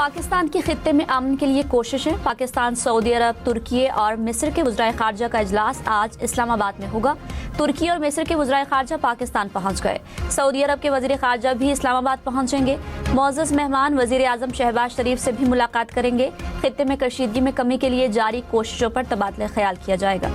पाकिस्तान के खित्ते में अमन के लिए कोशिशें। पाकिस्तान, सऊदी अरब, तुर्की और मिस्र के वज़राए ख़ारजा का इजलास आज इस्लामाबाद में होगा। तुर्की और मिस्र के वज़राए ख़ारजा पाकिस्तान पहुंच गए। सऊदी अरब के वज़ीर ख़ारजा भी इस्लामाबाद पहुंचेंगे। मुअज़्ज़ज़ मेहमान वज़ीर आज़म शहबाज शरीफ से भी मुलाकात करेंगे। खित्ते में कशीदगी में कमी के लिए जारी कोशिशों पर तबादला ख्याल किया जाएगा।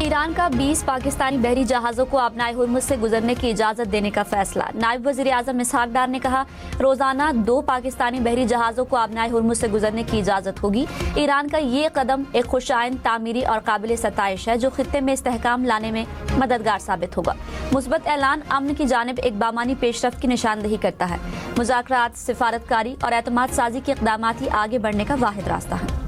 ईरान का 20 पाकिस्तानी बहरी जहाज़ों को अपनाए हुर्मुज़ से गुजरने की इजाज़त देने का फैसला। नायब वज़ीर आज़म इसहाक डार ने कहा, रोज़ाना 2 पाकिस्तानी बहरी जहाज़ों को अपनाए हुर्मुज़ से गुजरने की इजाज़त होगी। ईरान का ये कदम एक खुशाइन, तामीरी और काबिल सताइश है जो खित्ते में इस्तेहकाम लाने में मददगार साबित होगा। मुस्बत ऐलान अमन की जानिब एक बामानी पेशरफ्त की निशानदेही करता है। मुज़ाकरात, सिफारतकारी और एतमाद साजी के इक़दामात ही आगे बढ़ने का वाहिद रास्ता है।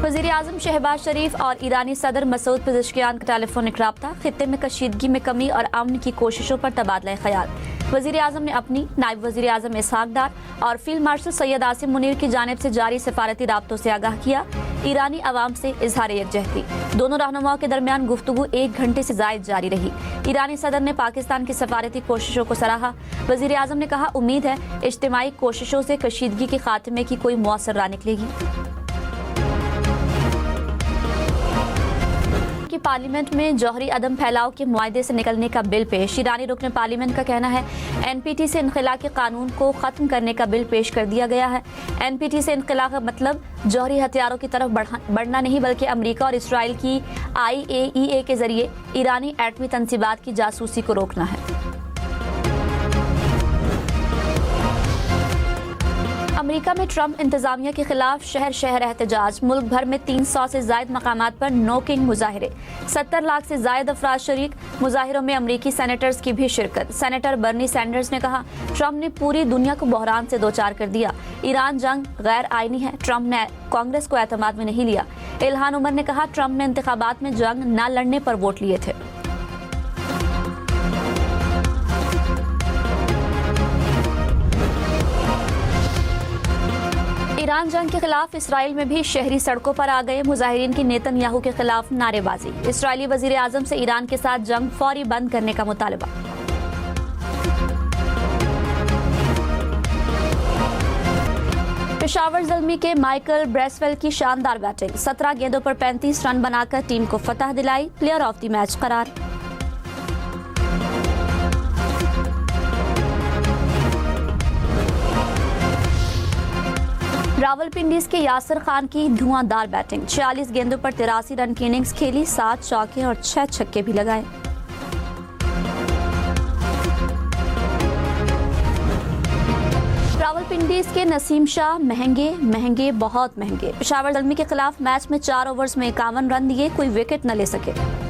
वज़ीर आज़म शहबाज शरीफ और ईरानी सदर मसूद पेज़ेश्कियान का टेलीफोनिक राब्ता। खित्ते में कशीदगी में कमी और अमन की कोशिशों पर तबादला ख्याल। वज़ीर आज़म ने अपनी, नायब वज़ीर आज़म इसहाक डार और फील्ड मार्शल सैयद आसिम मुनीर की जानिब से जारी सफारती राब्तों से आगाह किया। ईरानी अवाम से इजहार यकजहती। दोनों रहनुमाओं के दरमियान गुफ्तगू 1 घंटे से ज़ायद जारी रही। ईरानी सदर ने पाकिस्तान की सफारती कोशिशों को सराहा। वज़ीर आज़म ने कहा, उम्मीद है इज्तिमाई कोशिशों से कशीदगी के खात्मे की कोई मौसर राह निकलेगी। कि पार्लियामेंट में जौहरी अदम फैलाव के मुआहदे से निकलने का बिल पेश। ईरानी रुकन पार्लियामेंट का कहना है, NPT से इनखला के कानून को खत्म करने का बिल पेश कर दिया गया है। NPT से इनखला का मतलब जौहरी हथियारों की तरफ बढ़ना नहीं, बल्कि अमेरिका और इसराइल की IAEA के जरिए ईरानी एटमी तंसीबात की जासूसी को रोकना है। अमेरिका में ट्रंप इंतजामिया के खिलाफ शहर शहर एहतजाज। मुल्क भर में 300 से जायद मकामात पर नो किंग मुजाहिरे। 70 लाख से जायद अफराद शरीक। मुजाहिरों में अमरीकी सेनेटर्स की भी शिरकत। सेनेटर बर्नी सैंडर्स ने कहा, ट्रंप ने पूरी दुनिया को बहरान से दो चार कर दिया। ईरान जंग गैर आईनी है। ट्रंप ने कांग्रेस को एतमाद में नहीं लिया। इल्हान उमर ने कहा, ट्रंप ने इंतखाबात में जंग न लड़ने पर वोट लिए थे। ईरान जंग के खिलाफ इसराइल में भी शहरी सड़कों पर आ गए। मुजाहिरीन की नेतन्याहू के खिलाफ नारेबाजी। इसराइली वजीर आजम से ईरान के साथ जंग फौरी बंद करने का मुतालबा। पेशावर ज़ल्मी के माइकल ब्रेसवेल की शानदार बैटिंग। 17 गेंदों पर 35 रन बनाकर टीम को फतह दिलाई। प्लेयर ऑफ द मैच करार। रावलपिंडी के यासिर खान की धुआंधार बैटिंग। 46 गेंदों पर 83 रन की इनिंग्स खेली। 7 चौके और 6 छक्के भी लगाए। रावलपिंडी के नसीम शाह महंगे बहुत महंगे। पेशावर ज़ल्मी के खिलाफ मैच में 4 ओवर्स में 51 रन दिए, कोई विकेट न ले सके।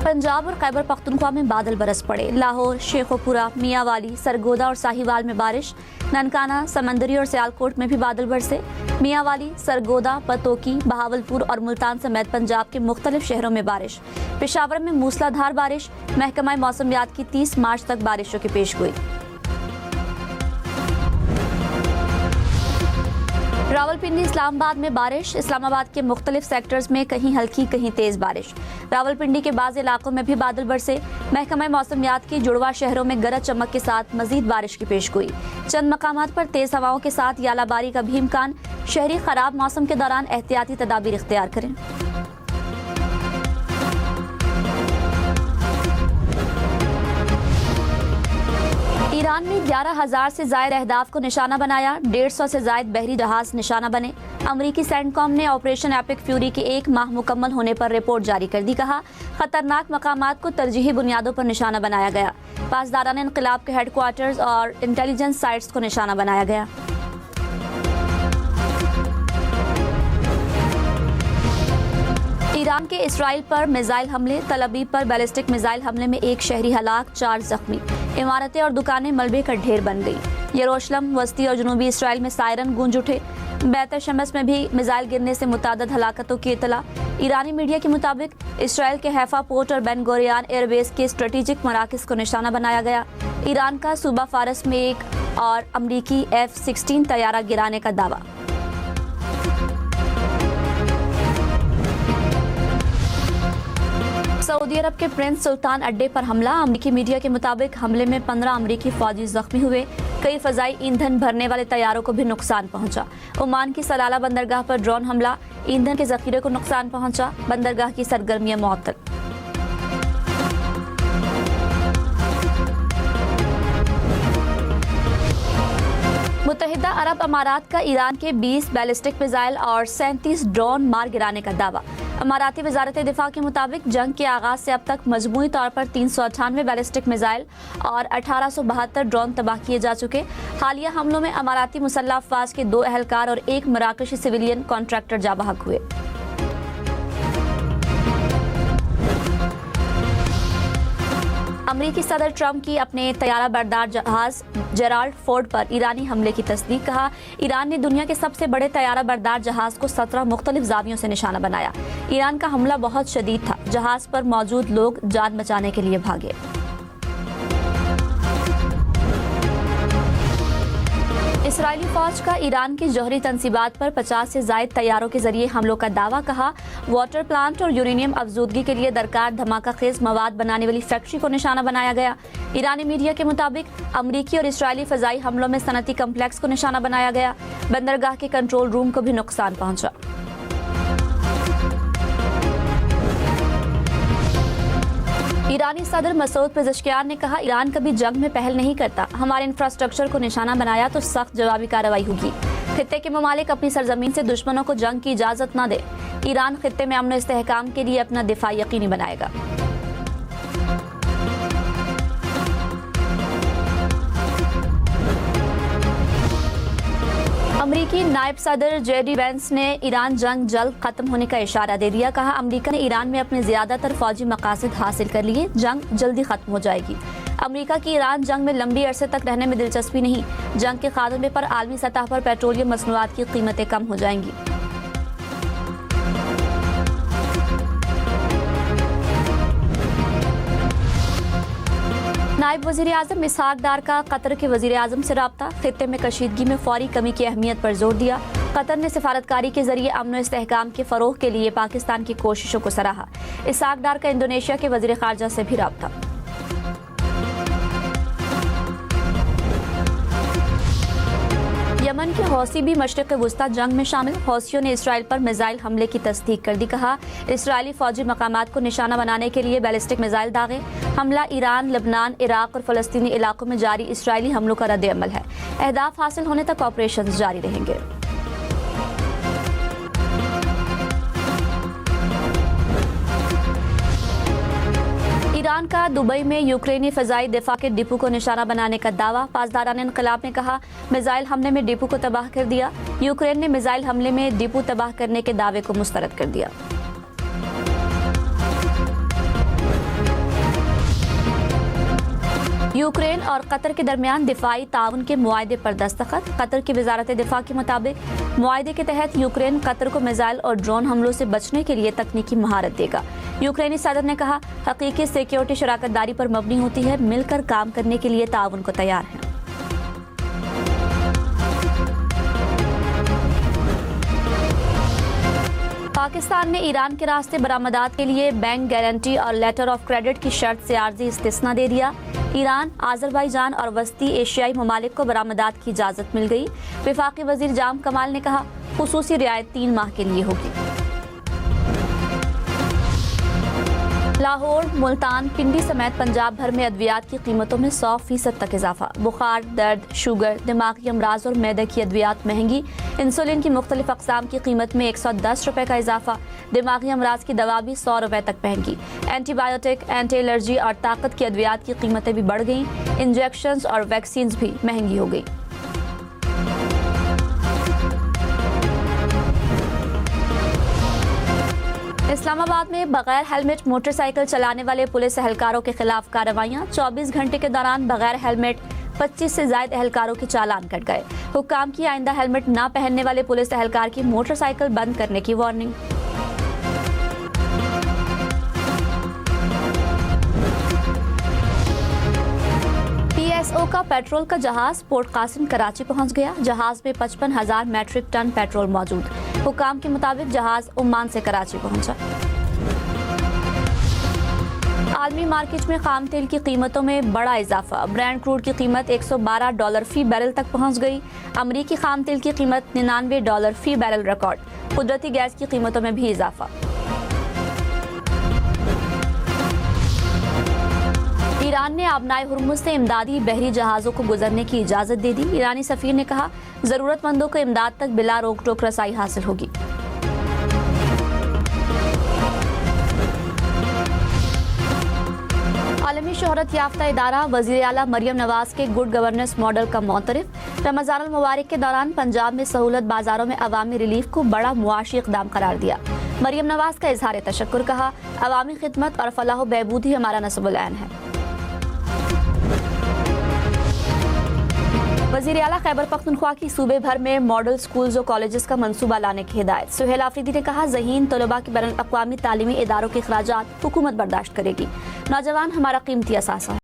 पंजाब और खैबर पख्तूनख्वा में बादल बरस पड़े। लाहौर, शेखोपुरा, मियांवाली, सरगोदा और साहिवाल में बारिश। ननकाना, समंदरी और सियालकोट में भी बादल बरसे। मियांवाली, सरगोदा, पतोकी, बहावलपुर और मुल्तान समेत पंजाब के मुख्तलिफ शहरों में बारिश। पेशावर में मूसलाधार बारिश। महकमा मौसमियात की 30 मार्च तक बारिशों की पेशगोई। रावलपिंडी, इस्लामाबाद में बारिश। इस्लामाबाद के मुख्तलिफ सेक्टर्स में कहीं हल्की कहीं तेज बारिश। रावलपिंडी के बाज़ इलाकों में भी बादल बरसे। महकमा मौसमियात की जुड़वा शहरों में गरज चमक के साथ मजीद बारिश की पेशगोई। चंद मकामात पर तेज हवाओं के साथ यालाबारी का भी इम्कान। शहरी खराब मौसम के दौरान एहतियाती तदाबीर इख्तियार करें। ईरान में 11,000 से जायद अहदाफ को निशाना बनाया। 150 से जायद बहरी जहाज निशाना बने। अमरीकी सेंटकॉम ने ऑपरेशन एपिक फ्यूरी के 1 माह मुकम्मल होने पर रिपोर्ट जारी कर दी। कहा, खतरनाक मकामात को तरजीही बुनियादों पर निशाना बनाया गया। पासदारान इनकलाब के हेडक्वार्टर्स और इंटेलिजेंस साइट्स को निशाना बनाया गया। ईरान के इसराइल पर मिसाइल हमले। तल अवीव पर बैलिस्टिक मिसाइल हमले में 1 शहरी हलाक, 4 जख्मी। इमारतें और दुकानें मलबे का ढेर बन गई। यरूशलेम, वस्ती और जनूबी इसराइल में सायरन गूंज उठे। बैत शमस में भी मिसाइल गिरने से मुतादद हलाकतों की इतला। ईरानी मीडिया के मुताबिक इसराइल के हैफा पोर्ट और बेन गोरियान एयरबेस के स्ट्रेटेजिक मराकज़ को निशाना बनाया गया। ईरान का सूबा फारस में एक और अमरीकी F-16 तैयारा गिराने का दावा। सऊदी अरब के प्रिंस सुल्तान अड्डे पर हमला। अमरीकी मीडिया के मुताबिक हमले में 15 अमरीकी फौजी जख्मी हुए। कई फजाई ईंधन भरने वाले तैयारों को भी नुकसान पहुंचा। ओमान की सलाला बंदरगाह पर ड्रोन हमला। ईंधन के जखीरे को नुकसान पहुंचा। बंदरगाह की सरगर्मियां मुअत्तल। मुत्तहिदा अरब अमारात का ईरान के 20 बैलिस्टिक मिसाइल और 37 ड्रोन मार गिराने का दावा। अमाराती वजारत दिफा के मुताबिक जंग के आगाज से अब तक मजमूई तौर पर 398 बैलिस्टिक मिसाइल और 1872 ड्रोन तबाह किए जा चुके। हालिया हमलों में अमाराती मुसल्लह अफवाज के 2 एहलकार और 1 मराकशी सिविलियन कॉन्ट्रैक्टर जाँ बहक हुए। अमरीकी सदर ट्रंप की अपने तैयारा बरदार जहाज जेराल्ड फोर्ड पर ईरानी हमले की तस्दीक। कहा, ईरान ने दुनिया के सबसे बड़े तैयारा बरदार जहाज को 17 मुख्तलिफ जावियों से निशाना बनाया। ईरान का हमला बहुत शदीद था। जहाज पर मौजूद लोग जान बचाने के लिए भागे। इसराइली फौज का ईरान की जौहरी तंसीबात पर 50 से जायद तैयारों के जरिए हमलों का दावा। कहा, वाटर प्लांट और यूरेनियम अफजूदगी के लिए दरकार धमाका खेज मवाद बनाने वाली फैक्ट्री को निशाना बनाया गया। ईरानी मीडिया के मुताबिक अमरीकी और इसराइली फजाई हमलों में सनती कम्प्लेक्स को निशाना बनाया गया। बंदरगाह के कंट्रोल रूम को भी नुकसान पहुंचा। ईरानी सदर मसूद पेज़ेश्कियान ने कहा, ईरान कभी जंग में पहल नहीं करता। हमारे इंफ्रास्ट्रक्चर को निशाना बनाया तो सख्त जवाबी कार्रवाई होगी। खित्ते के ममालिक अपनी सरजमीन से दुश्मनों को जंग की इजाजत न दे। ईरान खित्ते में अमन इस्तेहकाम के लिए अपना दिफा यकीनी बनाएगा। अमरीकी नायब सदर जेडी वेंस ने ईरान जंग जल्द खत्म होने का इशारा दे दिया। कहा, अमरीका ने ईरान में अपने ज्यादातर फौजी मकासद हासिल कर लिए। जंग जल्दी खत्म हो जाएगी। अमरीका की ईरान जंग में लंबी अरसे तक रहने में दिलचस्पी नहीं। जंग के खात्मे पर आलमी सतह पर पेट्रोलियम मसनूआत की कीमतें कम हो जाएंगी। नायब वज़ीर आज़म इसहाक डार का कतर के वज़ीर आज़म से राब्ता। खित्ते में कशीदगी में फौरी कमी की अहमियत पर जोर दिया। कतर ने सिफारतकारी के जरिए अमन और इस्तेहकाम के फ़रोग़ के लिए पाकिस्तान की कोशिशों को सराहा। इसहाक डार का इंडोनेशिया के वज़ीर ख़ारजा से भी राब्ता। यमन के हौसी भी मशरिक़ वुस्ता जंग में शामिल। हौसियों ने इसराइल पर मिसाइल हमले की तस्दीक कर दी। कहा, इसराइली फौजी मकामात को निशाना बनाने के लिए बैलिस्टिक मिसाइल दागे। हमला ईरान, लेबनान, इराक और फ़लस्तीनी इलाकों में जारी इसराइली हमलों का रद्द अमल है। अहदाफ हासिल होने तक ऑपरेशन जारी रहेंगे। ईरान का दुबई में यूक्रेनी फ़ज़ाई दिफा के डिपो को निशाना बनाने का दावा। पासदारान इनक़लाब ने कहा, मिसाइल हमले में डिपो को तबाह कर दिया। यूक्रेन ने मिसाइल हमले में डिपो तबाह करने के दावे को मुस्तरद कर दिया। यूक्रेन और कतर के दरमियान दिफाई ताउन के मुआहदे पर दस्तखत। कतर की वजारत दिफा के मुताबिक मुआहदे के तहत यूक्रेन कतर को मिसाइल और ड्रोन हमलों से बचने के लिए तकनीकी महारत देगा। यूक्रेनी सदर ने कहा, हकीकी सिक्योरिटी शराकतदारी पर मबनी होती है। मिलकर काम करने के लिए ताउन को तैयार है। पाकिस्तान ने ईरान के रास्ते बरामदात के लिए बैंक गारंटी और लेटर ऑफ क्रेडिट की शर्त से आर्जी इस्तिस्ना दे दिया। ईरान, आज़रबाईजान और वस्ती एशियाई ममालिक को बरामदात की इजाज़त मिल गई। वफाकी वज़ीर जाम कमाल ने कहा, खुसूसी रियायत 3 माह के लिए होगी। लाहौर, मुल्तान, पिंडी समेत पंजाब भर में अद्वियात की कीमतों में 100% तक इजाफा। बुखार, दर्द, शुगर, दिमागी अमराज और मैदे की अद्वियात महंगी। इंसुलिन की मुख्तलिफ अक़साम की कीमत में 110 रुपये का इजाफा। दिमागी अमराज की दवा भी 100 रुपये तक महंगी। एंटीबायोटिक, एंटी एलर्जी और ताकत की अद्वियात की कीमतें भी बढ़ गईं। इंजेक्शंस और वैक्सीन भी महंगी हो गई। इस्लामाबाद में बगैर हेलमेट मोटरसाइकिल चलाने वाले पुलिस एहलकारों के खिलाफ कार्रवाइयां। 24 घंटे के दौरान बगैर हेलमेट 25 से ज्यादा एहलकारों के चालान कट गए। हुक्काम की आइंदा हेलमेट न पहनने वाले पुलिस एहलकार की मोटरसाइकिल बंद करने की वार्निंग। पीएसओ का पेट्रोल का जहाज पोर्ट कासिम कराची पहुंच गया। जहाज में 55,000 मैट्रिक टन पेट्रोल मौजूद। हुकाम के मुताबिक जहाज ओमान से कराची पहुंचा। आलमी मार्केट में खाम तेल की कीमतों में बड़ा इजाफा। ब्रांड क्रूड की कीमत $112 फी बैरल तक पहुंच गई। अमरीकी खाम तेल की कीमत $99 फी बैरल रिकॉर्ड। कुदरती गैस की कीमतों में भी इजाफा। ईरान ने आबनाए हुर्मुज से इमदादी बहरी जहाज़ों को गुजरने की इजाज़त दे दी। ईरानी सफीर ने कहा, ज़रूरतमंदों को इमदाद तक बिला रोक टोक रसाई हासिल होगी। आलमी शोहरत याफ्ता इदारा वज़ीर आला मरियम नवाज के गुड गवर्नेंस मॉडल का मोतरफ। रमज़ान अल मुबारक के दौरान पंजाब में सहूलत बाजारों में अवामी रिलीफ को बड़ा मुआशी इक़दाम करार दिया। मरियम नवाज का इजहार तशक्कुर कहा, अवामी खिदमत और फलाह बहबूद ही हमारा नस्बुल ऐन है। वज़ीर आला खैबर पख्तूनख्वा की सूबे भर में मॉडल स्कूल्स और कॉलेजेस का मंसूबा लाने की हिदायत। सुहेल आफरीदी ने कहा, ज़हीन तलबा के बैनुल अक़वामी तालीमी इदारों के अखराजात हुकूमत बर्दाश्त करेगी। नौजवान हमारा कीमती असासा है।